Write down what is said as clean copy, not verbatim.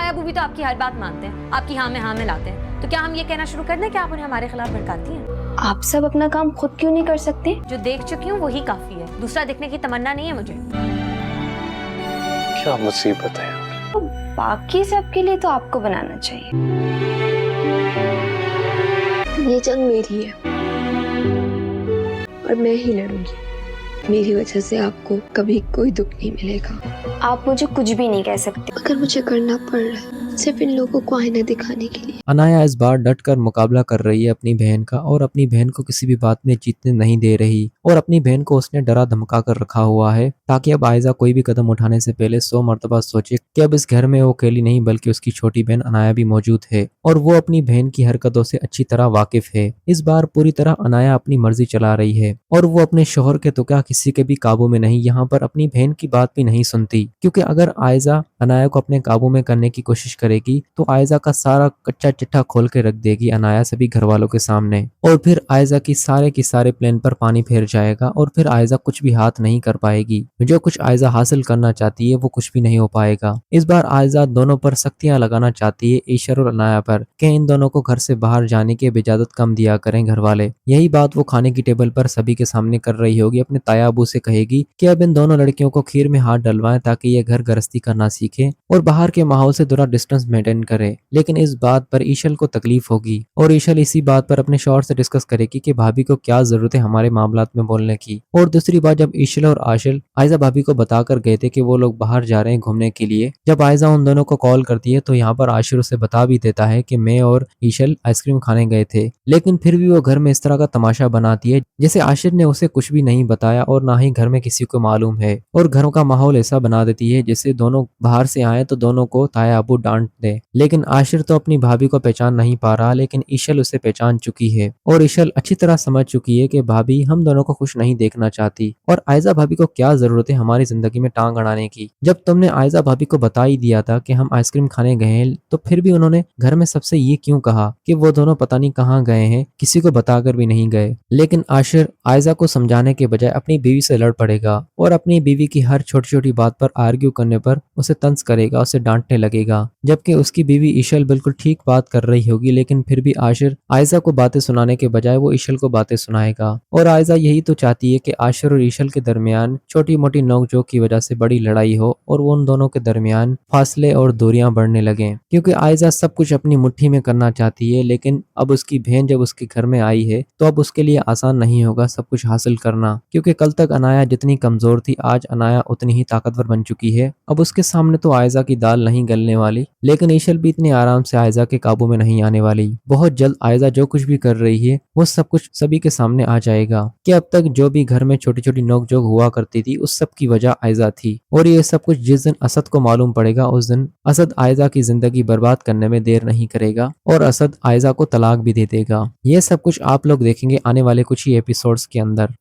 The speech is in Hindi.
ताया अबू भी तो आपकी हर बात मानते हैं, आपकी हाँ में हाँ मिलाते हैं। तो क्या हम ये कहना शुरू कर दें कि आप उन्हें हमारे खिलाफ भड़काती हैं? आप सब अपना काम खुद क्यों नहीं कर सकते? जो देख चुकी हूँ वही काफी है, दूसरा देखने की तमन्ना नहीं है मुझे। क्या मुसीबत है यार। तो बाकी सबके लिए तो आपको बनाना चाहिए। ये जंग मेरी है और मैं ही लड़ूंगी। मेरी वजह से आपको कभी कोई दुख नहीं मिलेगा। आप मुझे कुछ भी नहीं कह सकते। अगर मुझे करना पड़ रहा है सिर्फ इन लोगों को आईना दिखाने के लिए। अनाया इस बार डट कर मुकाबला कर रही है अपनी बहन का और अपनी बहन को किसी भी बात में जीतने नहीं दे रही और अपनी बहन को उसने डरा धमका कर रखा हुआ है ताकि अब आयजा कोई भी कदम उठाने से पहले 100 मर्तबा सोचे कि अब इस घर में वो अकेली नहीं बल्कि उसकी छोटी बहन अनाया भी मौजूद है और वो अपनी बहन की हरकतों से अच्छी तरह वाकिफ है। इस बार पूरी तरह अनाया अपनी मर्जी चला रही है और वो अपने शोहर के तो क्या किसी के भी काबू में नहीं, यहाँ पर अपनी बहन की बात भी नहीं सुनती क्योंकि अगर आयजा अनाया को अपने काबू में करने की कोशिश करेगी तो आयजा का सारा कच्चा चिट्ठा खोल के रख देगी अनाया सभी घर वालों के सामने और फिर आयजा की सारे प्लान पर पानी फेर जाएगा और फिर आयजा कुछ भी हाथ नहीं कर पाएगी। जो कुछ आयजा हासिल करना चाहती है वो कुछ भी नहीं हो पाएगा। इस बार आयजा दोनों पर सख्तियां लगाना चाहती है, ईशर और अनाया पर, कि इन दोनों को घर से बाहर जाने की इजाजत कम दिया करें घर वाले। यही बात वो खाने की टेबल पर सभी के सामने कर रही होगी। अपने ताया अबू से कहेगी कि अब इन दोनों लड़कियों को खीर में हाथ डलवाएं ताकि ये घर गृहस्थी करना सीखे और बाहर के माहौल से थोड़ा डिस्टेंस मेंटेन करे। लेकिन इस बात पर ईशल को तकलीफ होगी और ईशल इसी बात पर अपने शौहर से डिस्कस करेगी कि भाभी को क्या जरूरत है हमारे मामलात में बोलने की। और दूसरी बात, जब ईशल और आशिल आयजा भाभी को बताकर गए थे कि वो लोग बाहर जा रहे हैं घूमने के लिए, जब आयजा उन दोनों को कॉल करती है तो यहाँ पर आशिल उसे बता भी देता है कि मैं और ईशल आइसक्रीम खाने गए थे। लेकिन फिर भी वो घर में इस तरह का तमाशा बनाती है जैसे आशिर ने उसे कुछ भी नहीं बताया और ना ही घर में किसी को मालूम है और घरों का माहौल ऐसा बना देती है जैसे दोनों बाहर से आए तो दोनों को ताया अबू डांट दे। लेकिन आशिर तो अपनी भाभी को पहचान नहीं पा रहा, लेकिन ईशल उसे पहचान चुकी है और ईशल अच्छी तरह समझ चुकी है कि भाभी हम दोनों को खुश नहीं देखना चाहती और आयजा भाभी को क्या जरूरत है हमारी जिंदगी में टांग अड़ाने की। जब तुमने आयजा भाभी को बता ही दिया था कि हम आइसक्रीम खाने गए हैं तो फिर भी उन्होंने घर में सबसे ये क्यों कहा कि वो दोनों पता नहीं कहाँ गए हैं, किसी को बताकर भी नहीं गए। लेकिन आशिर आयजा को समझाने के बजाय अपनी बीवी से लड़ पड़ेगा और अपनी बीवी की हर छोटी छोटी बात पर आर्ग्यू करने पर उसे तंज करेगा, उसे डांटने लगेगा। जबकि उसकी बीवी ईशल बिल्कुल ठीक बात कर रही होगी, लेकिन फिर भी आशिर आयजा को बातें सुनाने के बजाय वो ईशल को बातें सुनाएगा। और आयजा यही तो चाहती है कि आशिर और ईशल के दरमियान छोटी मोटी नोकझोंक की वजह से बड़ी लड़ाई हो और वो उन दोनों के दरमियान फासले और दूरियां बढ़ने लगे, क्योंकि आयजा सब कुछ अपनी मुट्ठी में करना चाहती है। लेकिन अब उसकी बहन जब उसके घर में आई है तो अब उसके लिए आसान नहीं होगा सब कुछ हासिल करना, क्योंकि कल तक अनाया जितनी कमजोर थी आज अनाया उतनी ही ताकतवर बन चुकी है। अब उसके सामने तो आयजा की दाल नहीं गलने वाली, लेकिन ईशल भी इतने आराम से आयजा के काबू में नहीं आने वाली। बहुत जल्द आयजा जो कुछ भी कर रही है वो सब कुछ सभी के सामने आ जाएगा कि अब तक जो भी घर में छोटी छोटी नोकझोंक हुआ करती थी उस सब की वजह आयजा थी। और ये सब कुछ जिस दिन असद को मालूम पड़ेगा उस दिन असद आयजा की जिंदगी बर्बाद करने में देर नहीं करेगा और असद आयजा को तलाक भी दे देगा। ये सब कुछ आप लोग देखेंगे आने वाले कुछ ही एपिसोड्स के अंदर।